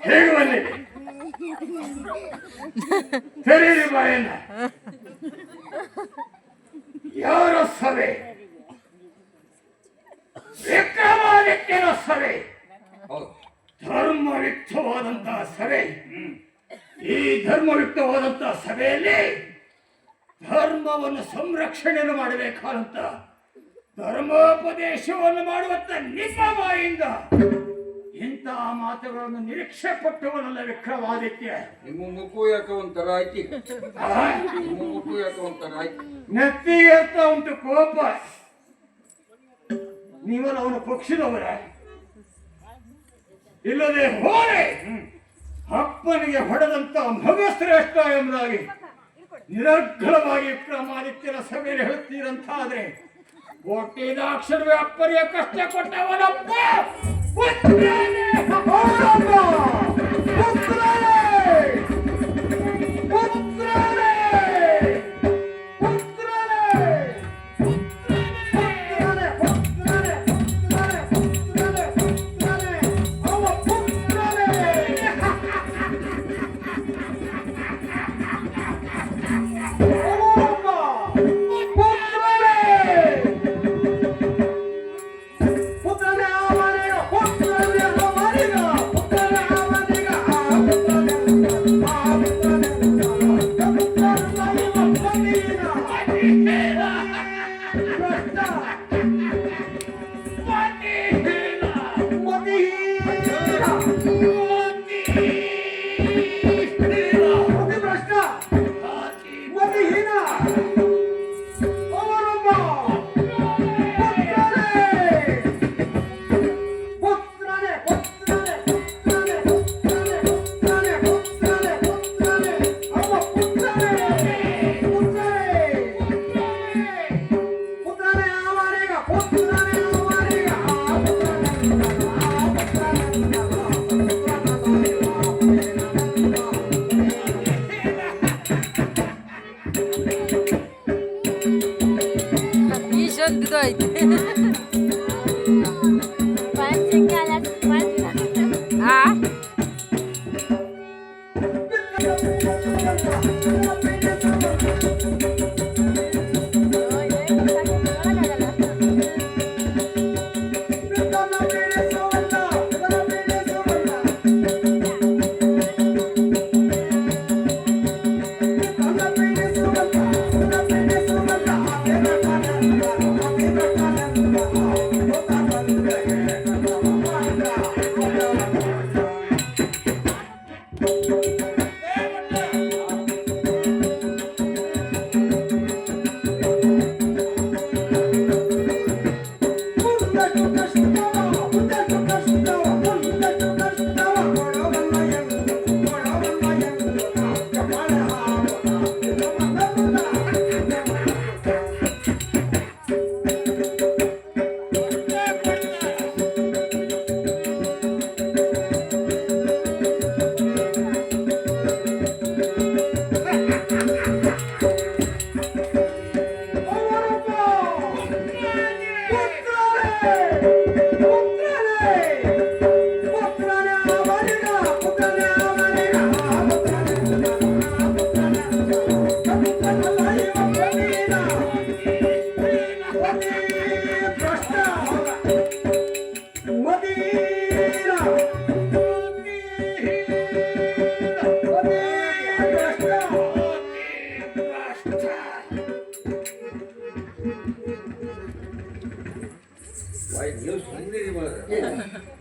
ಹೇಗೆ ಬಂದಿದೆ ತೆರೀರಿ ಬಾಯನ್ನ. ಯಾರ ಸಭೆ? ವಿಕ್ರಮಾದಿತ್ಯನ ಸಭೆ, ಧರ್ಮಯುಕ್ತವಾದಂತಹ ಸಭೆ. ಈ ಧರ್ಮಯುಕ್ತವಾದಂತಹ ಸಭೆಯಲ್ಲಿ ಧರ್ಮವನ್ನು ಸಂರಕ್ಷಣೆಯನ್ನು ಮಾಡಬೇಕಾದಂತ ಧರ್ಮೋಪದೇಶವನ್ನು ಮಾಡುವಂತ ನಿಮ್ಮ ಬಾಯಿಂದ ಇಂತಹ ಮಾತುಗಳನ್ನು ನಿರೀಕ್ಷೆ ಪಟ್ಟವನಲ್ಲ ವಿಕ್ರಮಾದಿತ್ಯ. ನಿಮ್ಮ ಮುಖು ಯಾಕೆ ಒಂಥರ ಆಯ್ತು? ನಿಮ್ಮ ಮುಖು ಯಾಕೆ ಒಂಥರ ಆಯ್ತು? ನೆತ್ತಿಗೆ ಅಂತ ಉಂಟು ಕೋಪ. ನೀವಲ್ಲ ಅವನು ಪಕ್ಷದವರ ಇಲ್ಲದೆ ಹೋರೆ ಅಪ್ಪನಿಗೆ ಹೊಡೆದಂತ ಮಗ ಶ್ರೇಷ್ಠ ಎಂಬುದಾಗಿ ನಿರರ್ಗಳವಾಗಿ ವಿಕ್ರಮಾದಿತ್ಯನ ಸಭೆಯಲ್ಲಿ ಹೇಳ್ತೀರಂತಾದ್ರೆ ಕೊಟ್ಟಿದಾಕ್ಷರವೇ ಅಪ್ಪನಿಗೆ ಕಷ್ಟ ಕೊಟ್ಟವನಪ್ಪ.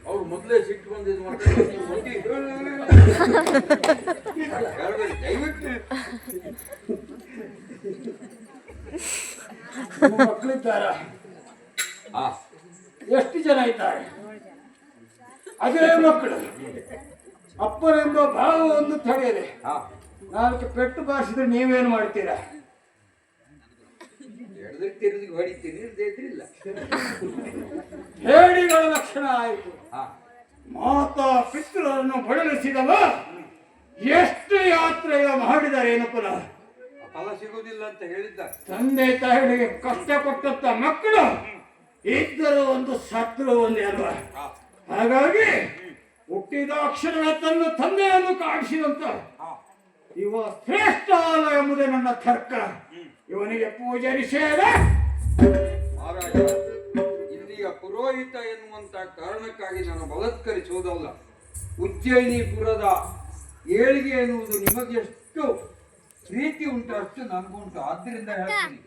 ಅವ್ರು ಮೊದಲೇ ಸಿಟ್ಟು ಬಂದಿದ್ದು ಮಕ್ಕಳಿದ್ದಾರ? ಎಷ್ಟು ಜನ ಇದ್ದಾರೆ? ಅದೇ ಮಕ್ಕಳು ಅಪ್ಪನೆಂಬ ಭಾವವನ್ನು ತಡೆಯದೆ ಹಾ ನಾಲ್ಕು ಪೆಟ್ಟು ಬಾರಿಸಿದ್ರೆ ನೀವೇನು ಮಾಡ್ತೀರಾ? ಎಡದ್ರೆ ತಿರುಗಿ ಹೊಡಿತೀನಿ ಇಲ್ದಿಲ್ಲ. ಹೇಡಿಗಳ ಲಕ್ಷಣ ಆಯಿತು. ಹಾ ಮಾತಾ ಪಿತೃರನ್ನು ಬಡಲಿಸಿದವ ಎಷ್ಟು ಯಾತ್ರೆಯ ಮಾಡಿದರೇನು ಪುನಃ ಫಲ ಸಿಗುವುದಿಲ್ಲ ಅಂತ ಹೇಳಿದ್ದ. ತಂದೆ ತಾಯಿಗಳಿಗೆ ಕಷ್ಟ ಕೊಟ್ಟಂತ ಮಕ್ಕಳು ಇದ್ದರೂ ಒಂದು ಸತ್ರು ಒಂದೇ ಅಲ್ವಾ? ಹಾ ಹಾಗಾಗಿ ಹುಟ್ಟಿದ ಅಕ್ಷರ ತನ್ನ ತಂದೆಯನ್ನು ಕಾಡಿಸಿದಂತ ಹಾ ಇವ ಶ್ರೇಷ್ಠ ಅಲ್ಲ ಎಂಬುದೇ ನನ್ನ ತರ್ಕ. ಇವನಿಗೆ ಪೂಜೆ ನಿಷೇಧ. ಮಹಾರಾಜ, ಇಲ್ಲಿಯ ಪುರೋಹಿತ ಎನ್ನುವಂತ ಕಾರಣಕ್ಕಾಗಿ ನಾನು ಬಲತ್ಕರಿಸುವುದಲ್ಲ. ಉಜ್ಜಯಿನಿಪುರದ ಏಳಿಗೆ ಎನ್ನುವುದು ನಿಮಗೆ ಎಷ್ಟು ಪ್ರೀತಿ ಉಂಟು ಅಷ್ಟು ನನಗುಂಟು. ಆದ್ದರಿಂದ ಹೇಳ್ತೀನಿ,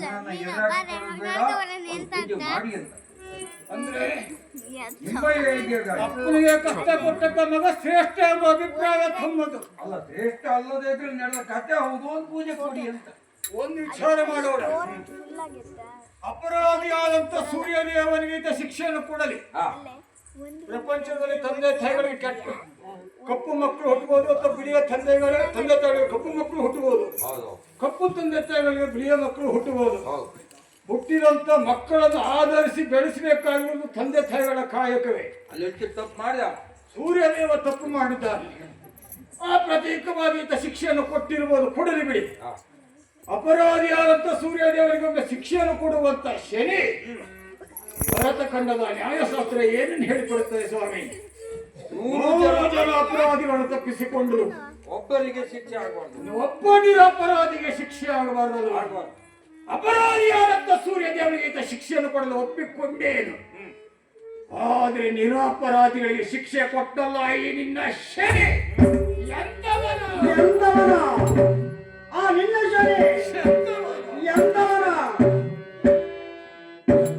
ನನ್ನ ಎದುರಾಗಿಕೊಳ್ಳೋದು ಬೇಡ, ಪೂಜೆ ಮಾಡಿ ಅಂತ. ಅಂದ್ರೆ ನಿಮ್ಮ ಏಳಿಗೆಗಾಗಿ ಅಪ್ಪನಿಗೆ ಕಷ್ಟ ಕೊಟ್ಟಕ್ಕ ಮಗ ಶ್ರೇಷ್ಠ ಎಂಬ ಅಭಿಪ್ರಾಯ ತಮ್ಮದು. ಅಲ್ಲ, ಶ್ರೇಷ್ಠ ಅಲ್ಲದೆ ಇದ್ರೆ ನಡೆದ ಕಥೆ ಹೌದು, ಒಂದು ಪೂಜೆ ಕೊಡಿ ಅಂತ. ಒಂದು ವಿಚಾರ ಮಾಡೋಣ. ಅಪರಾಧಿಯಾದಂತ ಸೂರ್ಯದೇವನಿಗೆ ಈತ ಶಿಕ್ಷೆಯನ್ನು ಕೊಡಲಿ. ಹಾ ಪ್ರಪಂಚದಲ್ಲಿ ತಂದೆ ತಾಯಿಗಳಿಗೆ ಕೆಟ್ಟ ಕಪ್ಪು ಮಕ್ಕಳು ಹುಟ್ಟಬಹುದು ಅಥವಾ ಬಿಳಿಯ ತಂದೆ ತಾಯಿಗಳಿಗೆ ಕಪ್ಪು ಮಕ್ಕಳು ಹುಟ್ಟಬಹುದು. ಹೌದು ಕಪ್ಪು ತಂದೆ ತಾಯಿಗಳಿಗೆ ಬಿಳಿಯ ಮಕ್ಕಳು ಹುಟ್ಟಬಹುದು. ಹೌದು. ಹುಟ್ಟಿದಂತ ಮಕ್ಕಳನ್ನು ಆಧರಿಸಿ ಬೆಳೆಸಬೇಕಾಗಿರುವುದು ತಂದೆ ತಾಯಿಗಳ ಕಾಯಕವೇ. ಅಲ್ಲಿ ಒಂಚೂರು ತಪ್ಪು ಮಾಡಿದ. ಸೂರ್ಯದೇವ ತಪ್ಪು ಮಾಡಿದ್ದಾನೆ. ಆ ಪ್ರತೀಕವಾಗಿ ಈತ ಶಿಕ್ಷೆಯನ್ನು ಕೊಟ್ಟಿರಬಹುದು, ಕೊಡಲಿ ಬಿಡಿ. ಹಾ ಅಪರಾಧಿಯಾದಂತ ಸೂರ್ಯದೇವರಿಗೊಮ್ಮೆ ಶಿಕ್ಷೆಯನ್ನು ಕೊಡುವಂತ ಶನಿ ಭರತಖಂಡದ ನ್ಯಾಯಶಾಸ್ತ್ರ ಏನನ್ನು ಹೇಳಿಕೊಡುತ್ತದೆ ಸ್ವಾಮಿ? 100 ಜನ ಅಪರಾಧಿಗಳನ್ನು ತಪ್ಪಿಸಿಕೊಂಡು ಒಬ್ಬರಿಗೆ ಶಿಕ್ಷೆ ಆಗಬಾರ್ದು, ಒಬ್ಬ ನಿರಪರಾಧಿಗೆ ಶಿಕ್ಷೆ ಆಗಬಾರದು. ಆಗಬಾರ್ದು. ಅಪರಾಧಿಯಾದಂತ ಸೂರ್ಯದೇವರಿಗೆ ಈತ ಶಿಕ್ಷೆಯನ್ನು ಕೊಡಲು ಒಪ್ಪಿಕೊಂಡೇನು, ಆದ್ರೆ ನಿರಪರಾಧಿಗಳಿಗೆ ಶಿಕ್ಷೆ ಕೊಟ್ಟಲ್ಲ ಈ ನಿನ್ನ ಶನಿ. ಎಂದವನ ಆ ನಿನ್ನ ಶನಿ ಎಂದವನ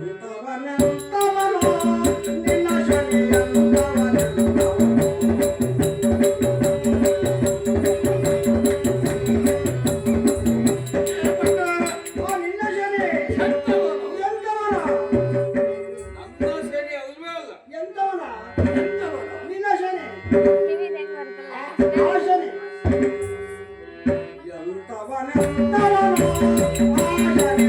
ಎಂದವನೆಂದವನು ನಿನ್ನ ಶನಿ ಎಂದವನೆಂದವನು ಆ ನಿನ್ನ ಶನಿ ಎಂದವನ ನನ್ನ ಶನಿ ಅಲ್ವೇ ಅಲ್ಲ. ಎಂದವನ ನಿನ್ನ ಶನಿ ಆ ಶನಿ ಎಂದವನೆಂದವನು ಆ ಶನಿ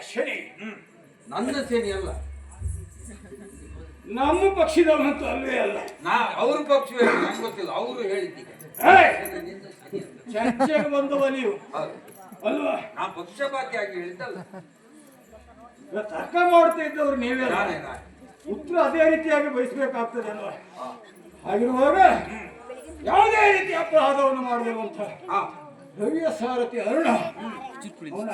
ಶನಿ ನನ್ನ ಸೇನೆ ಅಲ್ಲ, ನಮ್ಮ ಪಕ್ಷದವನಂತೂ ಅಲ್ವೇ ಅಲ್ಲ. ಅವ್ರ ಪಕ್ಷವೇ ನಂಗೆ ಗೊತ್ತಿಲ್ಲ, ಅವರು ಹೇಳಿದ್ದೀಗ ಏಯ್! ಚರ್ಚೆಗೆ ಬಂದವ ನೀವು ಹೌದು. ಅಲ್ವಾ? ನಾ ಪಕ್ಷಪಾತಿಯಾಗಿ ಹೇಳಿದ್ದಲ್ಲ. ತರ್ಕ ಮಾಡ್ತಾ ಇದ್ದವ್ರು ನೀವೇ ಅಲ್ಲ. ನಾನೇ ಉತ್ತರ ಅದೇ ರೀತಿಯಾಗಿ ಬಯಸಬೇಕಾಗ್ತದೆ ಅಲ್ವಾ? ಹಾಗಿರುವಾಗ ಯಾವುದೇ ರೀತಿ ಅಪರಾಧವನ್ನು ಮಾಡದಿರುವಂತ ಹಾ ರವಿಯ ಸಾರಥಿ ಅರುಣ ಅವನ